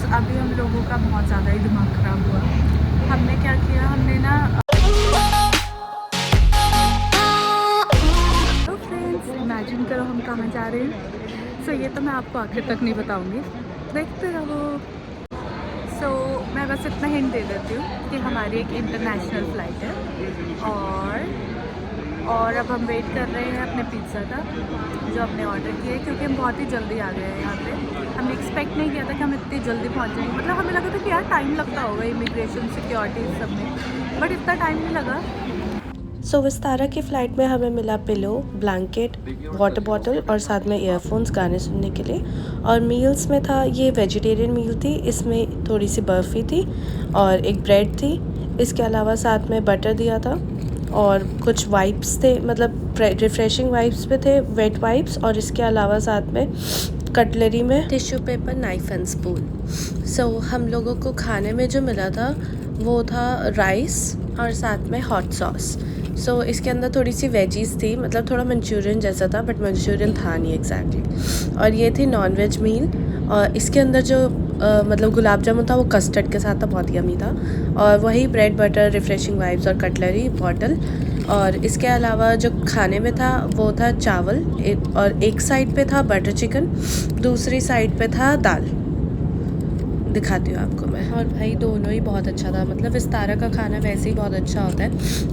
अभी हम लोगों का बहुत ज़्यादा ही दिमाग ख़राब हुआ। हमने क्या किया, हमने ना तो फ्रेंड्स इमेजिन करो हम कहाँ जा रहे हैं। सो ये तो मैं आपको आखिर तक नहीं बताऊँगी, देखते रहो। सो मैं बस इतना हिंट दे देती हूँ कि हमारी एक इंटरनेशनल फ़्लाइट है और अब हम वेट कर रहे हैं अपने पिज़्ज़ा का जो हमने ऑर्डर किया है, क्योंकि हम बहुत ही जल्दी आ गए हैं यहाँ पे। हमने एक्सपेक्ट नहीं किया था कि हम इतनी जल्दी पहुँच जाएंगे। मतलब हमें लगा था कि यार टाइम लगता होगा इमिग्रेशन सिक्योरिटी सब में, बट इतना टाइम नहीं लगा। सो विस्तारा की फ़्लाइट में हमें मिला पिलो, ब्लैंकेट, वाटर बॉटल और साथ में ईयरफोन्स गाने सुनने के लिए। और मील्स में था, ये वेजिटेरियन मील थी, इसमें थोड़ी सी बर्फ़ी थी और एक ब्रेड थी। इसके अलावा साथ में बटर दिया था और कुछ वाइप्स थे, मतलब रिफ़्रेशिंग वाइप्स पे थे, वेट वाइप्स। और इसके अलावा साथ में कटलरी में tissue paper, knife and spoon. So हम लोगों को खाने में जो मिला था वो था राइस और साथ में हॉट सॉस। सो इसके अंदर थोड़ी सी वेजीज़ थी, मतलब थोड़ा मंचूरियन जैसा था, बट मंचूरियन था नहीं एग्जैक्टली। और ये थी नॉन वेज मील। और इसके अंदर जो मतलब गुलाब जामुन था वो कस्टर्ड के साथ था, बहुत यमी था। और वही ब्रेड, बटर, रिफ़्रेशिंग वाइप्स और कटलरी बॉटल। और इसके अलावा जो खाने में था वो था चावल, और एक साइड पे था बटर चिकन, दूसरी साइड पे था दाल। दिखाती हूँ आपको मैं। और भाई दोनों ही बहुत अच्छा था, मतलब विस्तारा का खाना वैसे ही बहुत अच्छा होता है।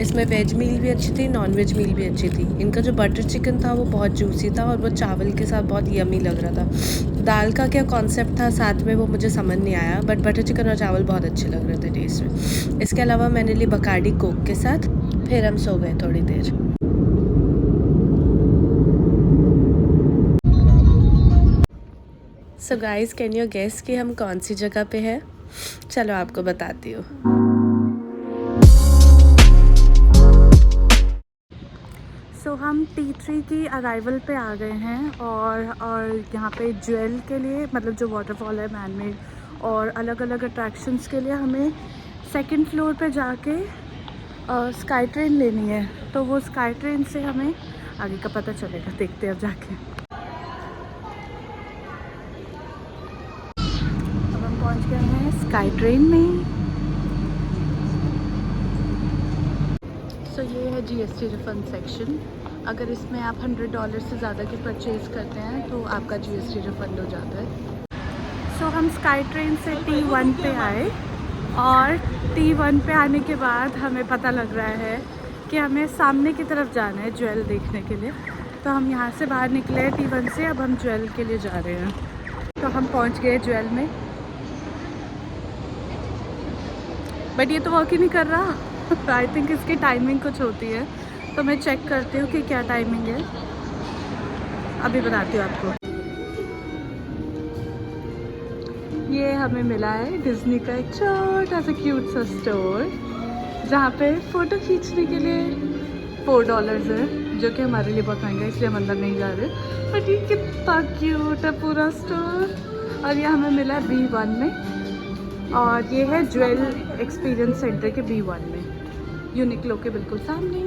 इसमें वेज मील भी अच्छी थी, नॉन वेज मील भी अच्छी थी। इनका जो बटर चिकन था वो बहुत जूसी था और वो चावल के साथ बहुत यमी लग रहा था। दाल का क्या कॉन्सेप्ट था साथ में वो मुझे समझ नहीं आया, बट बटर चिकन और चावल बहुत अच्छे लग रहे थे टेस्ट में। इसके अलावा मैंने ली बकार्डी कोक के साथ। फिर हम सो गए थोड़ी देर। So guys, can you guess कि हम कौन सी जगह पे हैं? चलो आपको बताती हूँ। सो हम T3 की अराइवल पे आ गए हैं और यहाँ पे ज्वेल के लिए, मतलब जो वाटरफॉल है मैन मेड, और अलग अलग अट्रैक्शंस के लिए हमें सेकंड फ्लोर पे जाके स्काई ट्रेन लेनी है। तो वो स्काई ट्रेन से हमें आगे का पता चलेगा, देखते हैं अब जाके। अब हम पहुँच गए हैं स्काई ट्रेन में। सो ये है GST रिफंड सेक्शन। अगर इसमें आप $100 से ज़्यादा की परचेज़ करते हैं तो आपका GST रिफंड हो जाता है। सो हम स्काई ट्रेन से T1 पे आए और T1 पे आने के बाद हमें पता लग रहा है कि हमें सामने की तरफ जाना है ज्वेल देखने के लिए। तो हम यहाँ से बाहर निकले हैं T1 से, अब हम ज्वेल के लिए जा रहे हैं। तो हम पहुँच गए ज्वेल में, बट ये तो वर्क ही नहीं कर रहा। आई थिंक इसकी टाइमिंग कुछ होती है, तो मैं चेक करती हूँ कि क्या टाइमिंग है, अभी बताती हूँ आपको। ये हमें मिला है डिज्नी का एक छोटा सा क्यूट सा स्टोर, जहाँ पे फ़ोटो खींचने के लिए $4 है, जो कि हमारे लिए बहुत महंगा है, इसलिए हम अंदर नहीं जा रहे। बट ये कितना क्यूट है पूरा स्टोर। और ये हमें मिला है B1 में, और ये है ज्वेल एक्सपीरियंस सेंटर के B1 में, यूनिक्लो के बिल्कुल सामने।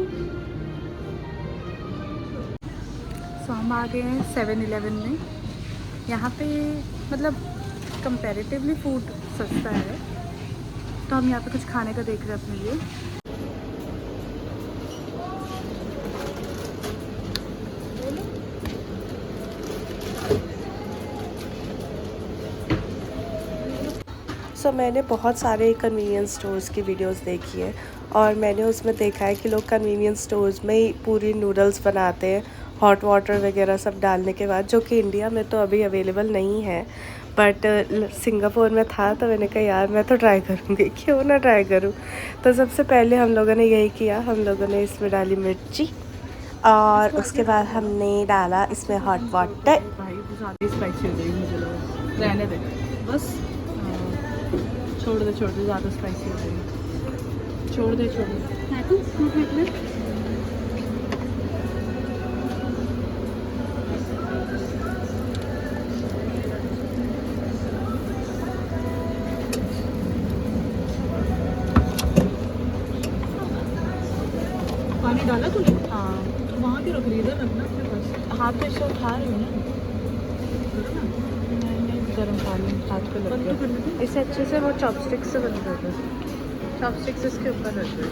सो हम आ गए हैं 7-Eleven में। यहाँ पे मतलब कंपैरेटिवली फूड सस्ता है, तो हम यहाँ पे कुछ खाने का देख रहे हैं अपने लिए। सो मैंने बहुत सारे कन्वीनियंस स्टोर्स की वीडियोस देखी है और मैंने उसमें देखा है कि लोग कन्वीनियंस स्टोर्स में ही पूरी नूडल्स बनाते हैं हॉट वाटर वगैरह सब डालने के बाद, जो कि इंडिया में तो अभी अवेलेबल नहीं है। बट सिंगापुर में था, तो मैंने कहा यार मैं तो ट्राई करूँगी, क्यों ना ट्राई करूँ। तो सबसे पहले हम लोगों ने यही किया, हम लोगों ने इसमें डाली मिर्ची और उसके बाद हमने डाला इसमें हॉट वाटर। भाई ज़्यादा स्पाइसी हो गई मुझे लगा, रहने दे बस। छोड़ दे ज़्यादा स्पाइसी हो गई, छोड़ दे। पानी डाला तूने? हाँ। वहाँ की रख रही, इधर रखना अपने पास। हाँ तो इसे उठा रही हूँ ना। गर्म पानी हाथ पे लग गया। इससे अच्छे से वो चॉपस्टिक से बंद कर दो। चॉपस्टिक्स इसके ऊपर रख दो।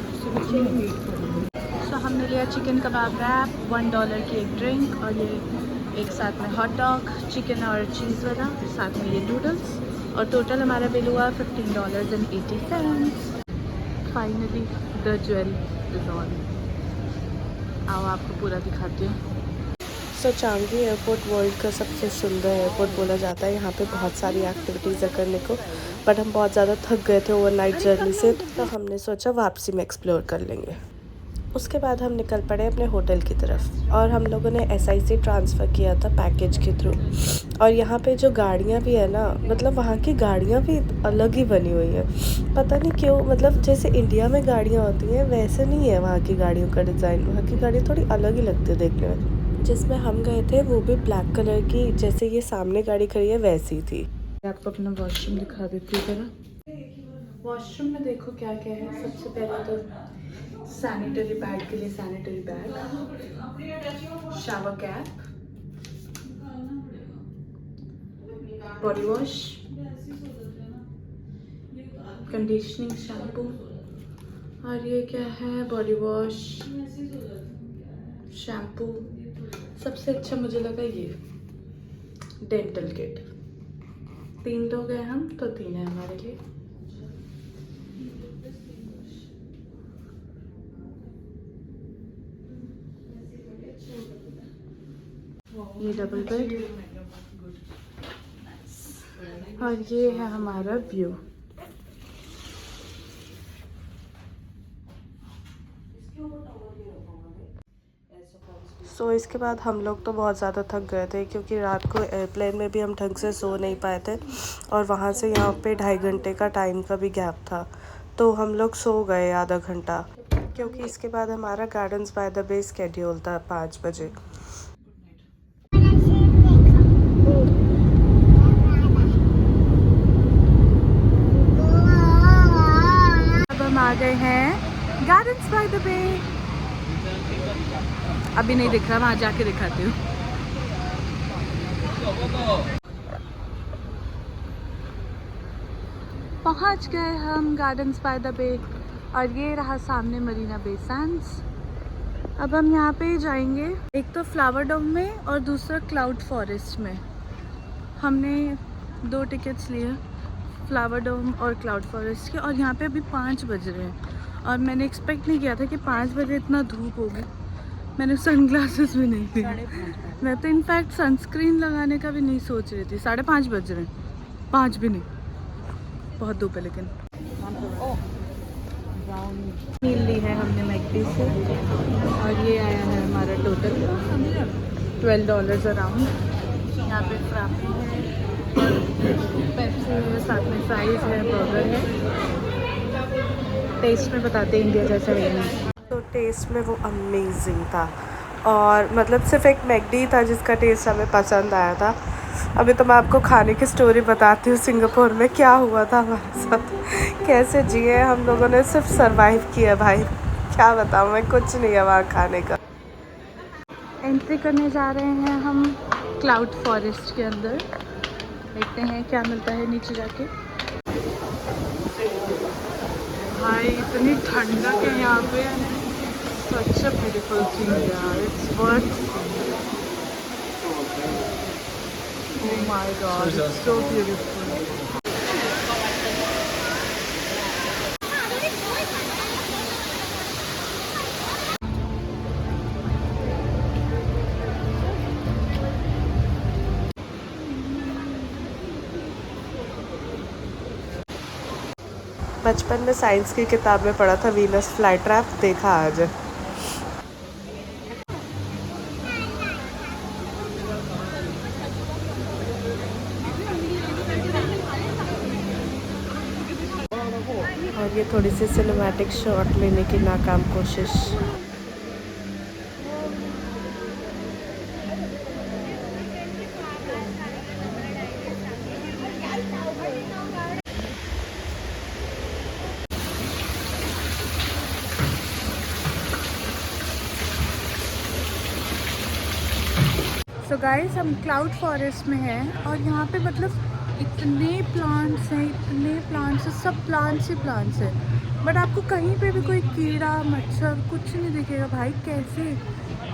तो हमने लिया चिकन कबाब रैप, $1 की एक ड्रिंक और ये एक साथ में हॉट डॉग, चिकन और चीज़ वाला, साथ में ये नूडल्स, और टोटल हमारा बिल हुआ $15.80। Finally the jewel is on. आओ आपको पूरा दिखाती हूँ। सो चांगी एयरपोर्ट वर्ल्ड का सबसे सुंदर एयरपोर्ट बोला जाता है। यहाँ पे बहुत सारी एक्टिविटीज़ है करने को, बट हम बहुत ज़्यादा थक गए थे ओवरनाइट जर्नी से, तो हमने सोचा वापसी में एक्सप्लोर कर लेंगे। उसके बाद हम निकल पड़े अपने होटल की तरफ, और हम लोगों ने SIC ट्रांसफ़र किया था पैकेज के थ्रू। और यहाँ पे जो गाड़ियाँ भी है ना, मतलब वहाँ की गाड़ियाँ भी अलग ही बनी हुई है, पता नहीं क्यों। मतलब जैसे इंडिया में गाड़ियाँ होती हैं वैसे नहीं है वहाँ की गाड़ियों का डिज़ाइन। वहाँ की गाड़ी थोड़ी अलग ही लगती है देखने में। जिसमें हम गए थे वो भी ब्लैक कलर की, जैसे ये सामने गाड़ी खड़ी है वैसी थी। आपको अपना वॉशरूम दिखा देती हूँ जरा। वॉशरूम में देखो क्या क्या है। सबसे पहले तो सैनिटरी पैड के लिए sanitary bag, shower cap, body wash, conditioning shampoo, और ये क्या है, बॉडी वॉश, शैम्पू। सबसे अच्छा मुझे लगा ये डेंटल किट। 3 लोग हैं हम, तो 3 है हमारे लिए। ये डबल बेड, और ये है हमारा व्यू। सो इसके बाद हम लोग तो बहुत ज़्यादा थक गए थे, क्योंकि रात को एयरप्लेन में भी हम ढंग से सो नहीं पाए थे, और वहाँ से यहाँ पे 2.5 घंटे का टाइम का भी गैप था, तो हम लोग सो गए आधा घंटा, क्योंकि इसके बाद हमारा Gardens by the Bay schedule था 5 बजे। अब हम आ गए हैं गार्डन्स बाय द बे। अभी नहीं दिख रहा, वहाँ जाके दिखाती हूँ। पहुँच गए हम गार्डन्स बाय द बे, और ये रहा सामने मरीना बे सैंड्स। अब हम यहाँ पे जाएंगे, एक तो फ्लावर डोम में और दूसरा क्लाउड फॉरेस्ट में। हमने 2 टिकट्स लिए, फ्लावर डोम और क्लाउड फॉरेस्ट के, और यहाँ पे अभी 5 बज रहे हैं, और मैंने एक्सपेक्ट नहीं किया था कि 5 बजे इतना धूप होगी। मैंने सनग्लासेस भी नहीं लिए। मैं तो इनफैक्ट सनस्क्रीन लगाने का भी नहीं सोच रही थी। 5:30 बज रहे हैं, 5 भी नहीं, बहुत धूप है। लेकिन मील ली है हमने मैकडी से, और ये आया है हमारा टोटल $12 अराउंड। यहाँ पे फ्रापी है, पेप्सी है, साथ में फ्राइज़ है, बर्गर है। टेस्ट में बताते हैं इंडिया जैसा है नहीं। तो टेस्ट में वो अमेजिंग था, और मतलब सिर्फ एक मैकडी था जिसका टेस्ट हमें पसंद आया था। अभी तो मैं आपको खाने की स्टोरी बताती हूँ सिंगापुर में क्या हुआ था हमारे साथ, कैसे जिए हम लोगों ने, सिर्फ सरवाइव किया भाई। क्या बताऊँ मैं, कुछ नहीं है वहाँ खाने का। एंट्री करने जा रहे हैं हम क्लाउड फॉरेस्ट के अंदर। देखते हैं क्या मिलता है नीचे जाके। भाई इतनी ठंडक है यहाँ पे, सच अ ब्यूटीफुल थिंग यार, it's worth. Oh my God, it's so beautiful. बचपन में साइंस की किताब में पढ़ा था वीनस फ्लाई ट्रैप, देखा आज। और ये थोड़ी सी सिनेमैटिक शॉट लेने की नाकाम कोशिश। सो गाइस हम क्लाउड फॉरेस्ट में हैं, और यहाँ पे मतलब इतने प्लांट्स हैं, सब प्लांट्स ही प्लांट्स हैं, बट आपको कहीं पे भी कोई कीड़ा मच्छर कुछ नहीं दिखेगा भाई। कैसे?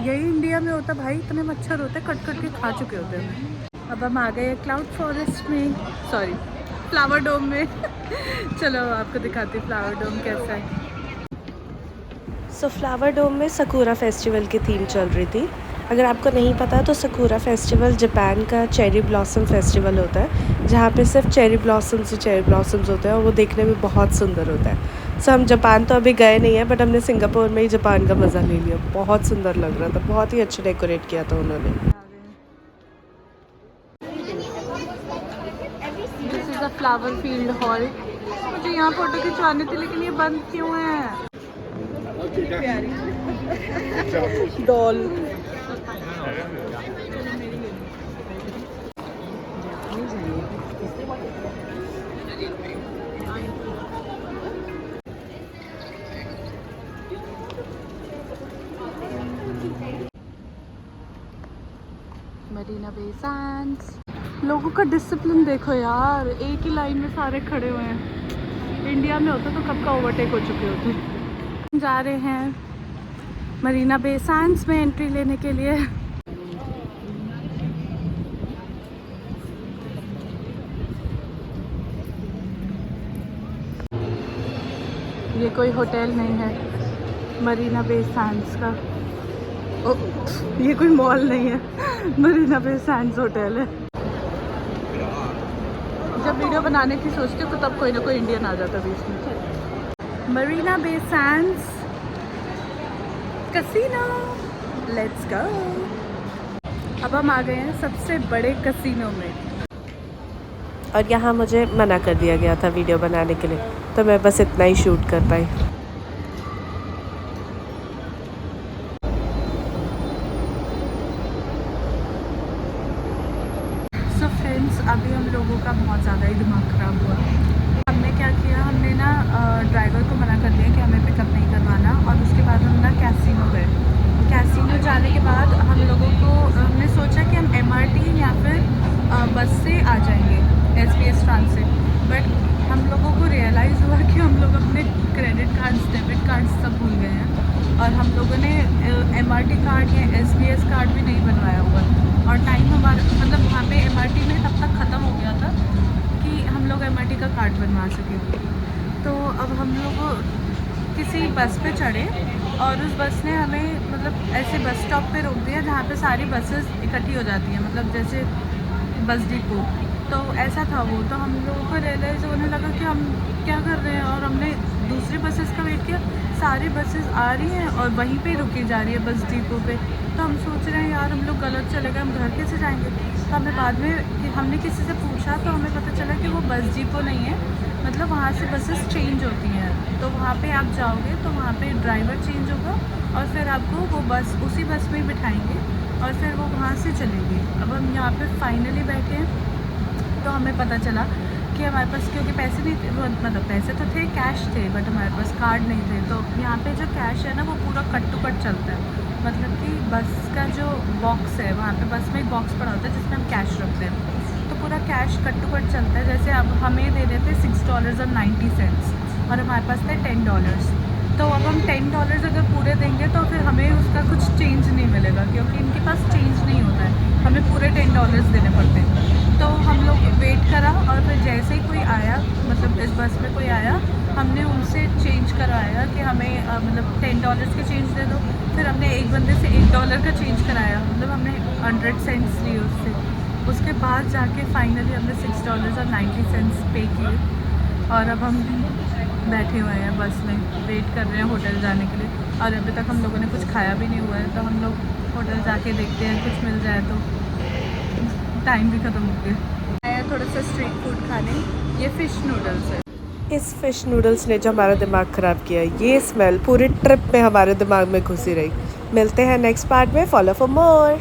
यही इंडिया में होता भाई, इतने मच्छर होते कट कट के खा चुके होते हैं। अब हम आ गए क्लाउड फॉरेस्ट में, सॉरी फ्लावर डोम में। चलो आपको दिखाती हूँ फ्लावर डोम कैसा है। सो फ्लावर डोम में सकूरा फेस्टिवल की थीम चल रही थी। अगर आपको नहीं पता तो सकूरा फेस्टिवल जापान का चेरी ब्लॉसम फेस्टिवल होता है, जहाँ पे सिर्फ चेरी ब्लॉसम्स होते हैं और वो देखने में बहुत सुंदर होता है। सो हम जापान तो अभी गए नहीं हैं, बट हमने सिंगापुर में ही जापान का मज़ा ले लिया। बहुत सुंदर लग रहा था, बहुत ही अच्छा डेकोरेट किया था उन्होंने। This is a flower field hall. मुझे यहाँ फोटो खिंचवानी थी लेकिन ये बंद क्यों है? डॉल। Marina Bay Sands. लोगों का डिसिप्लिन देखो यार, एक ही लाइन में सारे खड़े हुए हैं। इंडिया में होता तो कब का ओवरटेक हो चुके होते। जा रहे हैं मरीना बे सैंड्स में एंट्री लेने के लिए। ये कोई होटल नहीं है मरीना बे सैंड्स का। ये कोई मॉल नहीं है, मरीना बे सैंड्स होटल है। जब वीडियो बनाने की सोचती हूँ तो तब कोई ना कोई इंडियन आ जाता बीच में। Marina Bay Sands casino, let's go. अब हम आ गए हैं सबसे बड़े कसीनो में। और यहाँ मुझे मना कर दिया गया था वीडियो बनाने के लिए, तो मैं बस इतना ही शूट कर पाई। सो फ्रेंड्स, अभी हम लोगों का बहुत ज़्यादा ही दिमाग ख़राब हुआ। हमने क्या किया, हमने ना ड्राइवर को मना कर दिया कि हमें पिकअप नहीं करवाना, और उसके बाद हम ना कैसीनो गए। कैसीनो जाने के बाद हम लोगों को हमने सोचा कि हम MRT या फिर बस से आ जाएंगे, SPS ट्रांसिट। बट हम लोगों को रियलाइज़ हुआ कि हम लोग अपने क्रेडिट कार्ड्स, डेबिट कार्ड्स सब भूल गए हैं, और हम लोगों ने MRT कार्ड या SPS कार्ड भी नहीं बनवाया हुआ। और टाइम हमारा मतलब वहाँ पे MRT में तब तक ख़त्म हो गया था कि हम लोग MRT का कार्ड बनवा सके। तो अब हम लोग किसी बस पे चढ़े और उस बस ने हमें मतलब ऐसे बस स्टॉप पे रोक दिया जहाँ पे सारी बसेस इकट्ठी हो जाती हैं, मतलब जैसे बस डिपो। तो ऐसा था वो। तो हम लोगों को रियलाइज़ होने लगा कि हम क्या कर रहे हैं, और हमने दूसरी बसेस का वेट किया। सारी बसेस आ रही हैं और वहीं पे रुकी जा रही है बस डिपो पे। तो हम सोच रहे हैं यार हम लोग गलत चले गए, हम घर कैसे जाएंगे। तो हमें बाद में हमने किसी से पूछा तो हमें पता चला कि वो बस डिपो नहीं है, मतलब वहाँ से बसेस चेंज होती हैं। तो वहाँ पे आप जाओगे तो वहाँ पे ड्राइवर चेंज होगा और फिर आपको वो बस उसी बस में ही बिठाएंगे और फिर वो वहाँ से चलेगी। अब हम यहाँ पे फाइनली बैठे हैं तो हमें पता चला कि हमारे पास क्योंकि पैसे नहीं थे, मतलब पैसे तो थे, कैश थे, बट हमारे पास कार्ड नहीं थे। तो यहाँ पे जो कैश है ना वो पूरा कट टू कट चलता है, मतलब कि बस का जो बॉक्स है वहाँ पे बस में एक बॉक्स पड़ा होता है जिसमें हम कैश रखते हैं। तो पूरा कैश कट टू कट चलता है। जैसे अब हमें दे रहे थे $6.90 और हमारे पास थे $10। तो अब हम $10 अगर पूरे देंगे तो फिर हमें उसका कुछ चेंज नहीं मिलेगा, क्योंकि इनके पास चेंज नहीं होता है, हमें पूरे $10 देने पड़ते हैं। तो हम लोग वेट करा और फिर जैसे ही कोई आया, मतलब इस बस में कोई आया, हमने उनसे चेंज करवाया कि हमें मतलब $10 के चेंज दे दो। फिर हमने एक बंदे से $1 का चेंज कराया, मतलब हमने 100 सेंट्स लिए उससे। उसके बाद जाके फाइनली हमने $6.90 पे किए और अब हम बैठे हुए हैं बस में, वेट कर रहे हैं होटल जाने के लिए। और अभी तक हम लोगों ने कुछ खाया भी नहीं हुआ है, तो हम लोग होटल जाके देखते हैं कुछ मिल जाए तो। टाइम भी ख़त्म हो गया। आया थोड़ा सा स्ट्रीट फूड खाने। ये फ़िश नूडल्स है। इस फ़िश नूडल्स ने जो हमारा दिमाग ख़राब किया, ये स्मेल पूरी ट्रिप में हमारे दिमाग में घुसी रही। मिलते हैं नेक्स्ट पार्ट में। Follow for more.